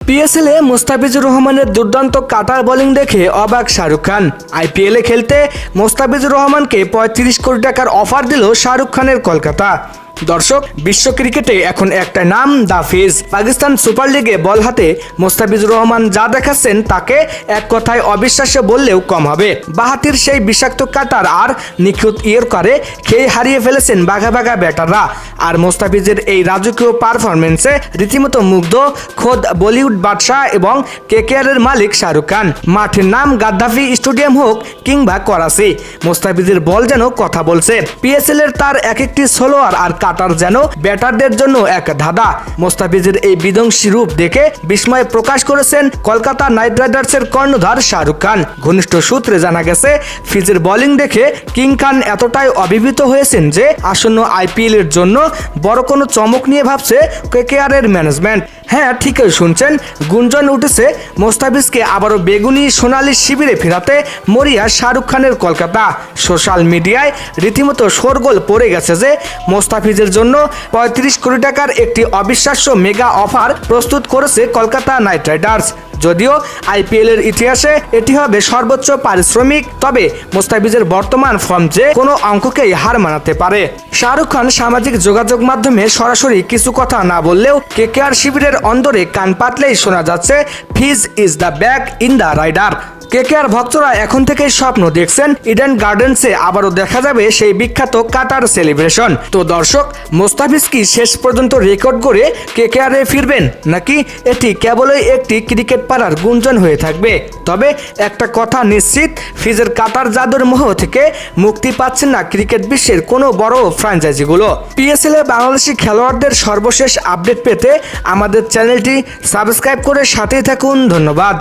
পিএসএলে মোস্তাফিজুর রহমানের দুর্দান্ত কাটার বোলিং দেখে অবাক শাহরুখ খান। আইপিএলে খেলতে মোস্তাফিজুর রহমানকে ৩৫ কোটি টাকার অফার দিল শাহরুখ খানের কলকাতা। দর্শক, বিশ্ব ক্রিকেটে এখন একটা নাম দা ফেজ। পাকিস্তান সুপার লিগে বল হাতে মোস্তাফিজুর রহমান যা দেখাচ্ছেন তাকে এক কথায় অবিশ্বাস্য বললেও কম হবে। বাহাতির সেই বিষাক্ত কাটার আর নিখুঁত ইয়র্কারে খেয়ে হারিয়ে ফেলেছেন বাঘা বাঘা ব্যাটাররা। আর মোস্তাফিজের এই রাজকীয় পারফরমেন্সে রীতিমতো মুগ্ধ খোদ বলিউড বাদশাহ এবং কেকেআরের মালিক শাহরুখ খান। মাঠের নাম গাদ্দাফি স্টেডিয়াম হোক কিংবা করাচি, মোস্তাফিজের বল যেন কথা বলছে। পিএসএল এর তার এক একটি সোলোয়ার আর কাটার যেন ব্যাটারদের জন্য এক ধাঁধা। মোস্তাফিজের এই বিধ্বংসী রূপ দেখে বিস্ময় প্রকাশ করেছেন কলকাতা নাইট রাইডার্সের কর্ণধার শাহরুখ খান। ঘনিষ্ঠ সূত্রে জানা গেছে, ফিজের বোলিং দেখে কিং খান এতটাই অভিভূত হয়েছেন যে আসন্ন আইপিএল এর জন্য বড় কোনো চমক নিয়ে ভাবছে কেকেআর এর ম্যানেজমেন্ট। হ্যাঁ, ঠিকই শুনছেন, গুঞ্জন উঠেছে মোস্তাফিজকে আবারও বেগুনি সোনালী শিবিরে ফেরাতে মরিয়া শাহরুখ খানের কলকাতা। সোশ্যাল মিডিয়ায় রীতিমতো শোরগোল পড়ে গেছে যে মোস্তাফিজের জন্য ৩৫ কোটি টাকার একটি অবিশ্বাস্য মেগা অফার প্রস্তুত করেছে কলকাতা নাইট রাইডার্স। যদিও আইপিএল এর ইতিহাসে এটি হবে সর্বোচ্চ পারিশ্রমিক, তবে মোস্তাফিজের বর্তমান ফর্ম যে কোনো অঙ্ককেই হার মানাতে পারে। শাহরুখ খান সামাজিক যোগাযোগ মাধ্যমে সরাসরি কিছু কথা না বললেও কেকেআর শিবিরের অন্দরে কান পাতলেই শোনা যাচ্ছে, Fizz is the back in the rider. KKR ভক্তরা এখন থেকেই স্বপ্ন দেখছেন ইডেন গার্ডেন্সে আবারও দেখা যাবে সেই বিখ্যাত কাটার সেলিব্রেশন। তো দর্শক, মোস্তাফিজ কি শেষ পর্যন্ত রেকর্ড করে কেকেআরে ফিরবেন, নাকি এটি কেবলই একটি ক্রিকেট পাড়ার গুঞ্জন হয়ে থাকবে? তবে একটা কথা নিশ্চিত, ফিজের কাটার জাদুর মোহ থেকে মুক্তি পাচ্ছেন না ক্রিকেট বিশ্বের কোনো বড় ফ্র্যাঞ্চাইজিগুলো। পিএসএল এ বাংলাদেশি খেলোয়াড়দের সর্বশেষ আপডেট পেতে আমাদের চ্যানেলটি সাবস্ক্রাইব করে সাথেই থাকুন। ধন্যবাদ।